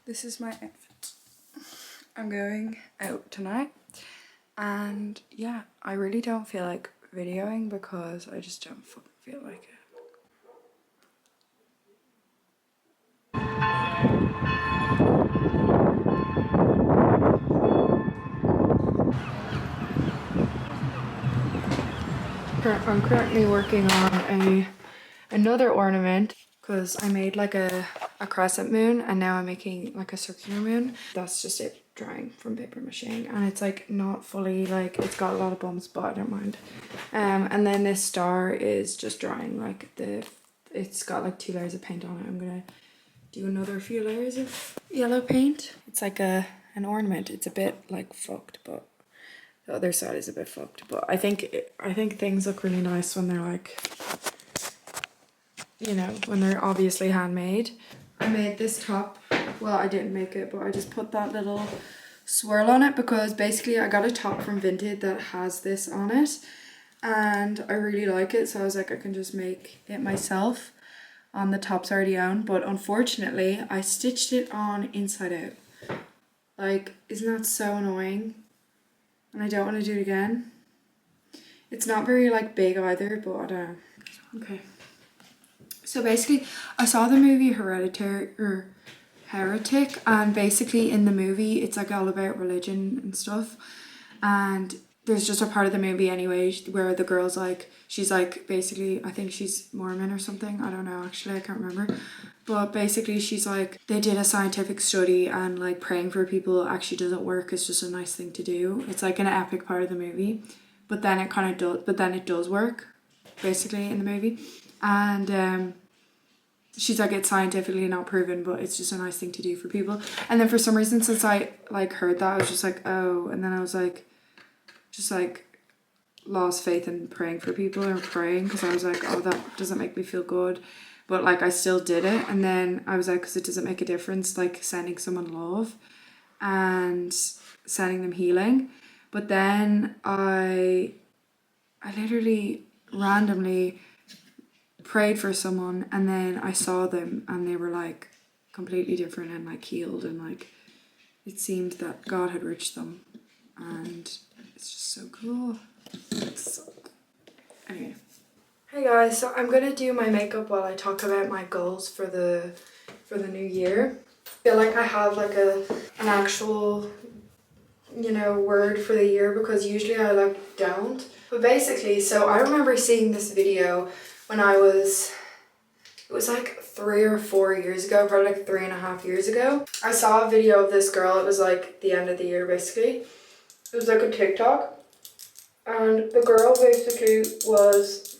This is my outfit. I'm going out tonight, and yeah, I really don't feel like videoing because I just don't fucking feel like it. I'm currently working on another ornament because I made like a crescent moon, and now I'm making like a circular moon. That's just it drying from paper mache, and it's like not fully, like it's got a lot of bumps, but I don't mind. And then this star is just drying, like it's got like 2 layers of paint on it. I'm gonna do another few layers of yellow paint. It's like an ornament. It's a bit like fucked, but the other side is a bit fucked. But I think things look really nice when they're like, you know, when they're obviously handmade. I made this top. Well, I didn't make it, but I just put that little swirl on it because basically I got a top from Vinted that has this on it, and I really like it, so I was like, I can just make it myself on the tops I already own. But unfortunately I stitched it on inside out. Like, isn't that so annoying? And I don't want to do it again. It's not very like big either, but I don't know. Okay. So basically, I saw the movie Heretic, and basically in the movie it's like all about religion and stuff, and there's just a part of the movie anyway where the girl's like, she's like, basically I think she's Mormon or something, I don't know actually, I can't remember, but basically she's like, they did a scientific study and like praying for people actually doesn't work, it's just a nice thing to do. It's like an epic part of the movie, but then it kind of does, but then it does work basically in the movie. And she's like, it's scientifically not proven, but it's just a nice thing to do for people. And then for some reason, since I like heard that, I was just like, oh, and then I was like, just like lost faith in praying for people or praying, because I was like, oh, that doesn't make me feel good. But like I still did it, and then I was like, because it doesn't make a difference, like sending someone love and sending them healing. But then I literally randomly prayed for someone, and then I saw them and they were like completely different and like healed, and like it seemed that God had reached them, and it's just so cool. Anyway. Hey guys, so I'm gonna do my makeup while I talk about my goals for the new year. I feel like I have like an actual, you know, word for the year, because usually I like don't. But basically, so I remember seeing this video when it was like 3 or 4 years ago, probably like 3.5 years ago. I saw a video of this girl, it was like the end of the year basically. It was like a TikTok, and the girl basically was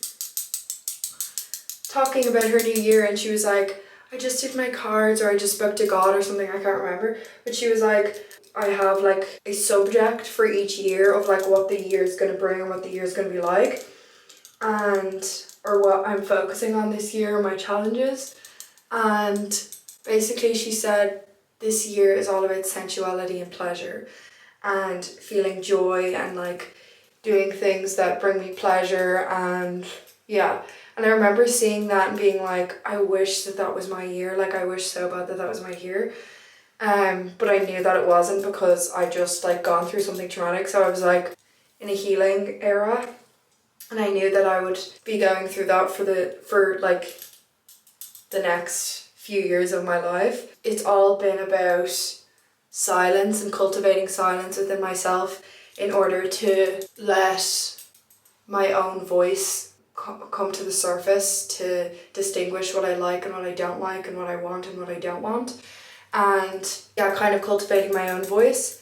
talking about her new year, and she was like, I just did my cards, or I just spoke to God or something, I can't remember. But she was like, I have like a subject for each year of like what the year is going to bring and what the year is going to be like, and or what I'm focusing on this year, my challenges. And basically she said this year is all about sensuality and pleasure and feeling joy and like doing things that bring me pleasure, and yeah. And I remember seeing that and being like, I wish that was my year, like I wish so bad that was my year. But I knew that it wasn't, because I just like gone through something traumatic, so I was like in a healing era. And I knew that I would be going through that for like the next few years of my life. It's all been about silence and cultivating silence within myself in order to let my own voice come to the surface, to distinguish what I like and what I don't like, and what I want and what I don't want. And yeah, kind of cultivating my own voice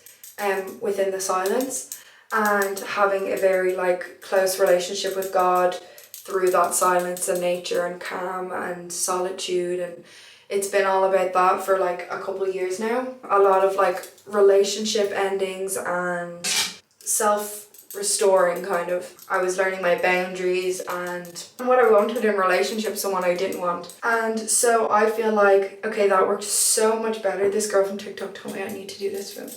within the silence, and having a very like close relationship with God through that silence and nature and calm and solitude. And it's been all about that for like a couple of years now. A lot of like relationship endings and self-restoring kind of. I was learning my boundaries and what I wanted in relationships and what I didn't want. And so I feel like, okay, that worked so much better. This girl from TikTok told me I need to do this for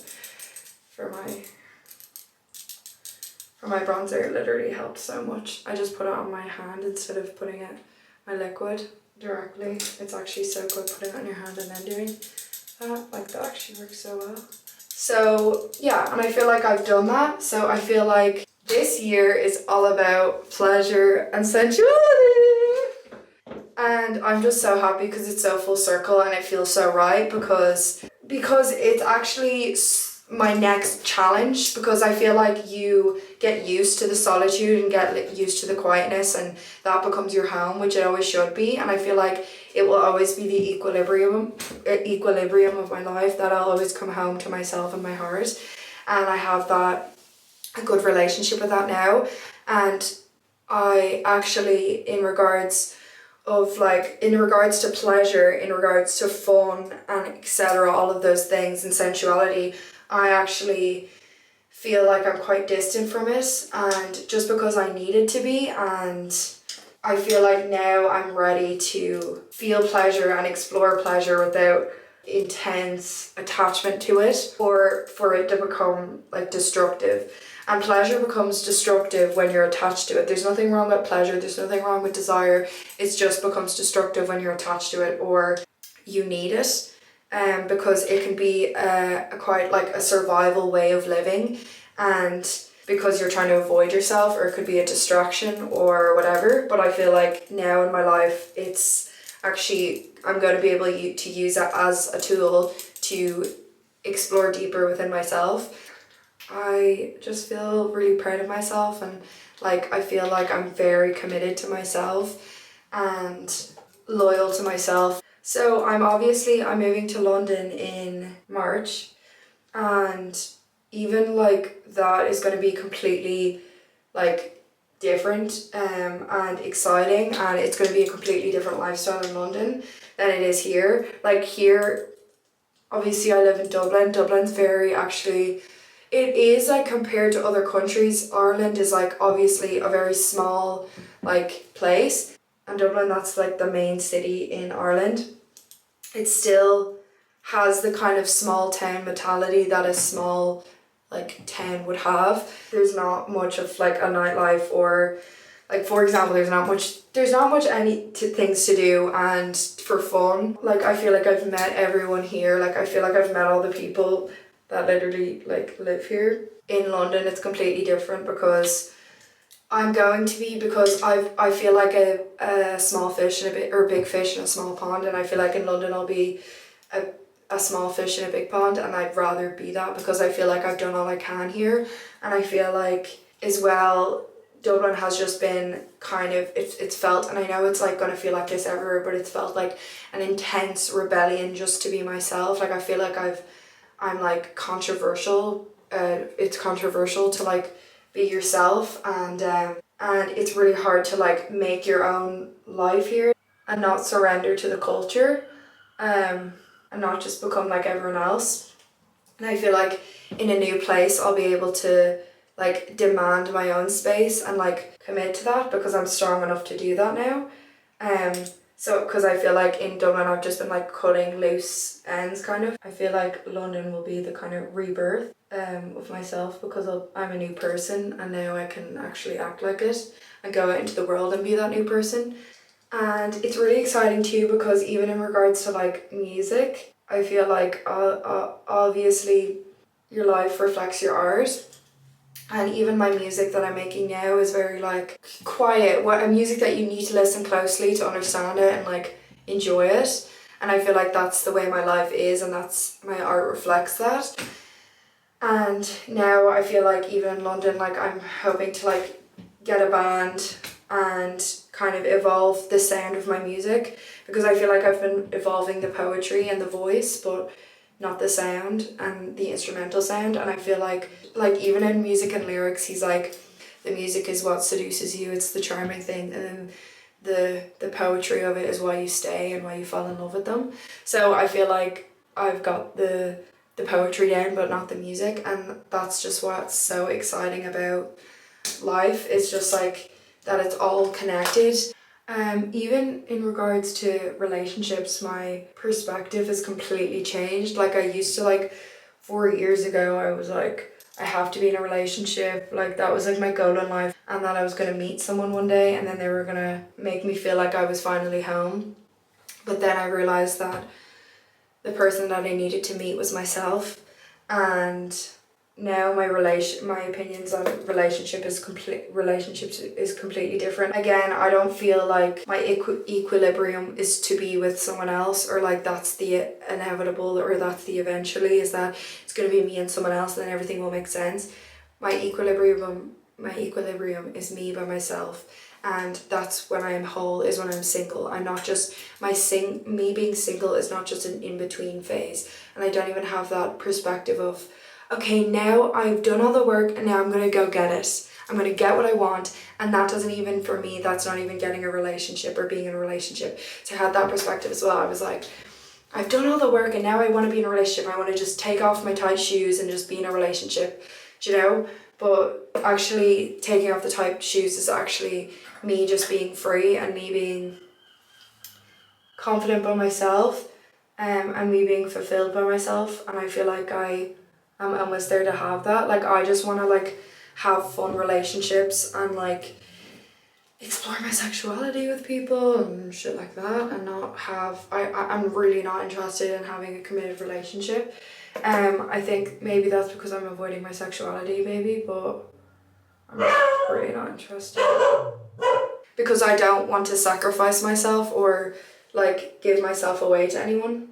my bronzer. It literally helped so much. I just put it on my hand instead of putting my liquid directly. It's actually so good putting it on your hand and then doing Like that actually works so well. So yeah, and I feel like I've done that. So I feel like this year is all about pleasure and sensuality. And I'm just so happy because it's so full circle and it feels so right because it's actually my next challenge, because I feel like you get used to the solitude and get used to the quietness, and that becomes your home, which it always should be. And I feel like it will always be the equilibrium of my life, that I'll always come home to myself and my heart, and I have a good relationship with that now. And I actually, in regards to pleasure, in regards to fun and etc., all of those things, and sensuality, I actually feel like I'm quite distant from it, and just because I needed to be. And I feel like now I'm ready to feel pleasure and explore pleasure without intense attachment to it, or for it to become like destructive. And pleasure becomes destructive when you're attached to it. There's nothing wrong with pleasure, there's nothing wrong with desire. It just becomes destructive when you're attached to it or you need it. Because it can be quite like a survival way of living, and because you're trying to avoid yourself, or it could be a distraction or whatever. But I feel like now in my life, it's actually, I'm going to be able to use it as a tool to explore deeper within myself. I just feel really proud of myself, and like I feel like I'm very committed to myself and loyal to myself. So I'm moving to London in March, and even like that is going to be completely like different and exciting, and it's going to be a completely different lifestyle in London than it is here. Like here, obviously I live in Dublin. Dublin's very actually, it is like compared to other countries, Ireland is like obviously a very small like place, and Dublin, that's like the main city in Ireland. It still has the kind of small town mentality that a small like town would have. There's not much of like a nightlife, or like for example there's not much things to do and for fun. Like I feel like I've met everyone here. Like I feel like I've met all the people that literally like live here. In London it's completely different, because I feel like a small fish in a big fish in a small pond, and I feel like in London I'll be a small fish in a big pond, and I'd rather be that, because I feel like I've done all I can here. And I feel like as well Dublin has just been kind of, it's felt, and I know it's like going to feel like this everywhere, but it's felt like an intense rebellion just to be myself. Like I feel like I'm like controversial. It's controversial to like be yourself, and it's really hard to like make your own life here and not surrender to the culture, and not just become like everyone else. And I feel like in a new place I'll be able to like demand my own space and like commit to that, because I'm strong enough to do that now. So because I feel like in Dublin I've just been like cutting loose ends kind of. I feel like London will be the kind of rebirth of myself, because I'm a new person, and now I can actually act like it and go out into the world and be that new person. And it's really exciting too, because even in regards to like music, I feel like obviously your life reflects your art. And even my music that I'm making now is very like quiet, a music that you need to listen closely to understand it and like enjoy it. And I feel like that's the way my life is, and that's my art reflects that. And now I feel like even in London, like I'm hoping to like get a band and kind of evolve the sound of my music, because I feel like I've been evolving the poetry and the voice, but not the sound and the instrumental sound. And I feel like even in music and lyrics, he's like, the music is what seduces you, it's the charming thing, and then the poetry of it is why you stay and why you fall in love with them. So I feel like I've got the poetry down but not the music, and that's just what's so exciting about life. It's just like that it's all connected. Even in regards to relationships, my perspective has completely changed. Like I used to, like 4 years ago, I was like, I have to be in a relationship. Like that was like my goal in life, and that I was going to meet someone one day and then they were going to make me feel like I was finally home. But then I realized that the person that I needed to meet was myself. And now my opinions on relationships is completely different. Again, I don't feel like my equilibrium is to be with someone else, or like that's the inevitable, or that's the eventually, is that it's going to be me and someone else and then everything will make sense. My equilibrium is me by myself, and that's when I am whole, is when I'm single. I'm not just me being single is not just an in-between phase, and I don't even have that perspective of, okay, now I've done all the work and now I'm gonna go get it. I'm gonna get what I want, and that doesn't even, for me, that's not even getting a relationship or being in a relationship. So I had that perspective as well. I was like, I've done all the work and now I want to be in a relationship. I want to just take off my tight shoes and just be in a relationship, you know? But actually taking off the tight shoes is actually me just being free, and me being confident by myself, and me being fulfilled by myself. And I feel like I am almost there to have that. Like, I just want to like have fun relationships and like explore my sexuality with people and shit like that, and not have, I'm really not interested in having a committed relationship. I think maybe that's because I'm avoiding my sexuality maybe, but I'm really not interested. Because I don't want to sacrifice myself or like give myself away to anyone.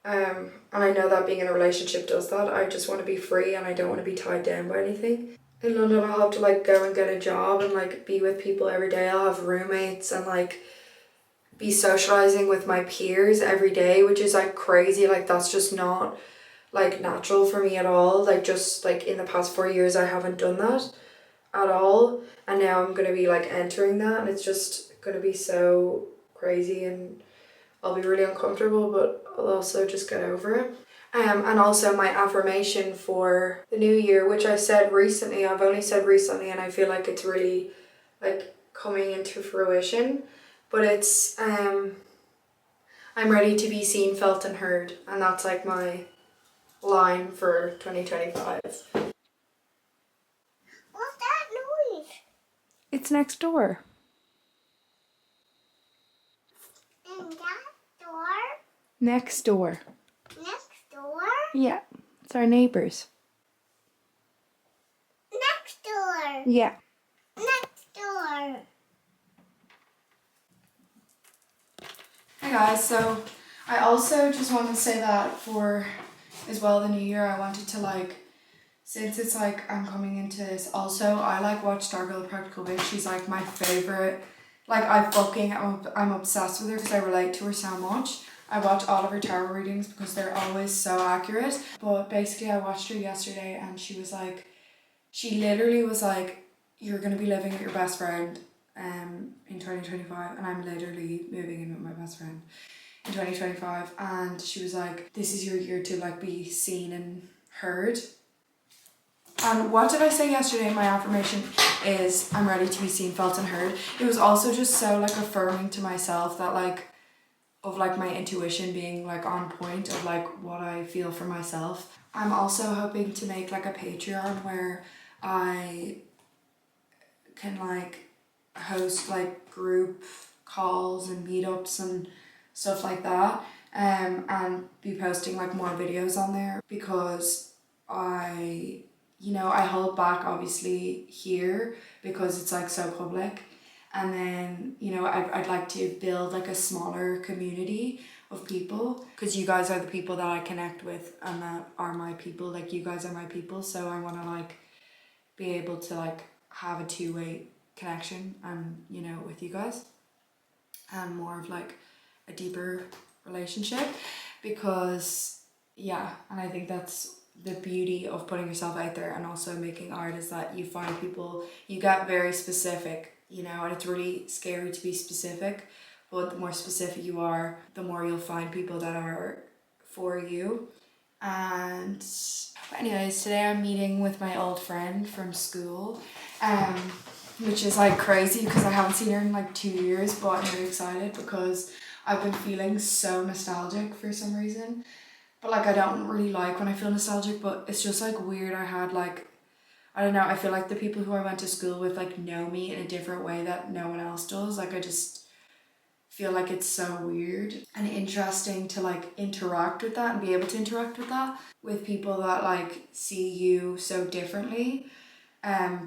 And I know that being in a relationship does that. I just want to be free and I don't want to be tied down by anything. In London I'll have to like go and get a job and like be with people every day. I'll have roommates and like be socializing with my peers every day, which is like crazy. Like, that's just not like natural for me at all. Like, just like in the past 4 years I haven't done that at all, and now I'm gonna be like entering that, and it's just gonna be so crazy, and I'll be really uncomfortable, but I'll also just get over it. And also my affirmation for the new year, which I've only said recently, and I feel like it's really like coming into fruition, but it's I'm ready to be seen, felt and heard, and that's like my line for 2025. What's that noise? It's next door. In that door? Next door. Next door? Yeah, it's our neighbours. Next door. Yeah. Next door. Hi guys, so I also just want to say that for as well the new year, I wanted to like, since it's like I'm coming into this, also I like watch Stargirl Practical Bitch. She's like my favourite. Like, I'm obsessed with her because I relate to her so much. I watch all of her tarot readings because they're always so accurate. But basically I watched her yesterday and she literally was like, you're going to be living with your best friend in 2025, and I'm literally moving in with my best friend in 2025, and she was like, this is your year to like be seen and heard. And what did I say yesterday? My affirmation is I'm ready to be seen, felt and heard. It was also just so like affirming to myself that like, of like my intuition being like on point of like what I feel for myself. I'm also hoping to make like a Patreon where I can like host like group calls and meetups and stuff like that, and be posting like more videos on there, because I hold back obviously here because it's like so public, and then I'd like to build like a smaller community of people, because you guys are the people that I connect with and that are my people. Like, you guys are my people, so I want to like be able to like have a two-way connection and with you guys, and more of like a deeper relationship, because and I think that's the beauty of putting yourself out there and also making art, is that you find people, you get very specific, and it's really scary to be specific, but the more specific you are, the more you'll find people that are for you. And anyways, today I'm meeting with my old friend from school, which is like crazy because I haven't seen her in like 2 years, but I'm really excited because I've been feeling so nostalgic for some reason. But like, I don't really like when I feel nostalgic, but it's just like weird. I had like, I don't know, I feel like the people who I went to school with like know me in a different way that no one else does. Like, I just feel like it's so weird and interesting to like interact with that and be able to interact with that with people that like see you so differently,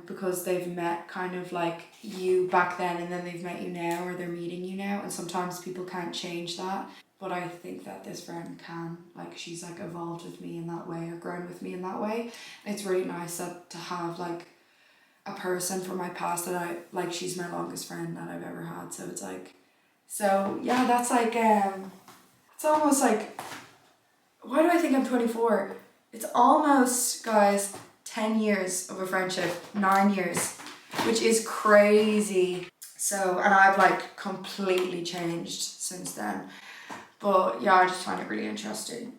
because they've met kind of like you back then and then they've met you now, or they're meeting you now, and sometimes people can't change that. But I think that this friend can, like she's like evolved with me in that way or grown with me in that way. And it's really nice that to have like a person from my past that I like, she's my longest friend that I've ever had. So it's like, so yeah, that's like it's almost like, why do I think I'm 24? It's almost, guys, 10 years of a friendship, 9 years, which is crazy. So, and I've like completely changed since then. But yeah, I just find it really interesting.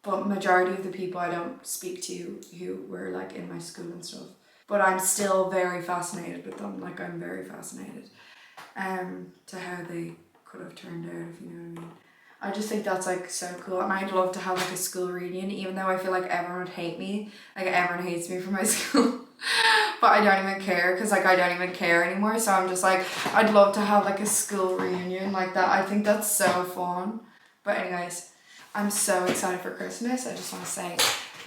But majority of the people I don't speak to who were like in my school and stuff. But I'm still very fascinated with them. Like I'm very fascinated to how they could have turned out, if you know what I mean. I just think that's like so cool, and I'd love to have like a school reunion, even though I feel like everyone would hate me. Like everyone hates me from my school. But I don't even care, because like I don't even care anymore. So I'm just like, I'd love to have like a school reunion like that. I think that's so fun. But anyways, I'm so excited for Christmas. I just want to say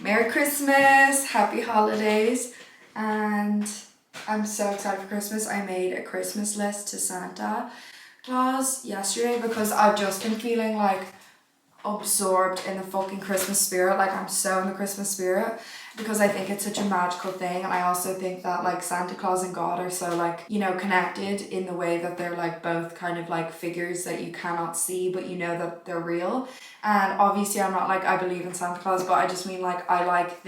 Merry Christmas, Happy Holidays, and I'm so excited for Christmas. I made a Christmas list to Santa Claus yesterday because I've just been feeling like absorbed in the fucking Christmas spirit. Like I'm so in the Christmas spirit because I think it's such a magical thing, and I also think that like Santa Claus and God are so like, you know, connected in the way that they're like both kind of like figures that you cannot see but you know that they're real. And obviously I'm not like I believe in Santa Claus, but I just mean like I like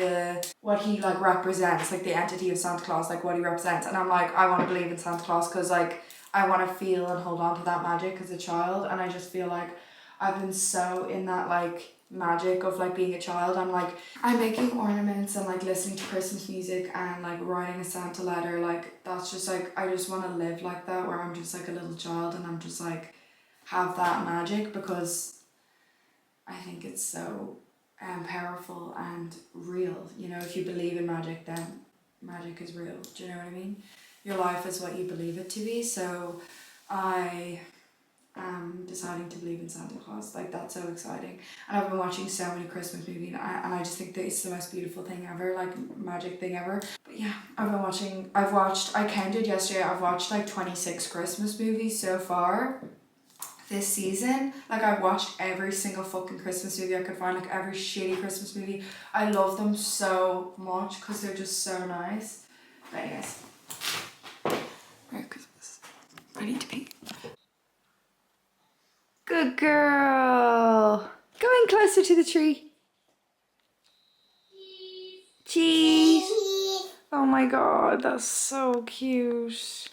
what he like represents, like the entity of Santa Claus, like what he represents. And I'm like, I want to believe in Santa Claus because like I want to feel and hold on to that magic as a child. And I just feel like I've been so in that like magic of like being a child. I'm making ornaments and like listening to Christmas music and like writing a Santa letter. Like that's just like, I just want to live like that, where I'm just like a little child and I'm just like have that magic, because I think it's so powerful and real. You know, if you believe in magic, then magic is real. Do you know what I mean? Your life is what you believe it to be. So I am deciding to believe in Santa Claus. Like that's so exciting. And I've been watching so many Christmas movies, and I just think that it's the most beautiful thing ever, like magic thing ever. But yeah, I counted yesterday, I've watched like 26 Christmas movies so far this season. Like I've watched every single fucking Christmas movie I could find, like every shitty Christmas movie. I love them so much because they're just so nice. But anyways, Merry Christmas. I need to pee. Good girl. Going closer to the tree. Cheese. Oh my god, that's so cute.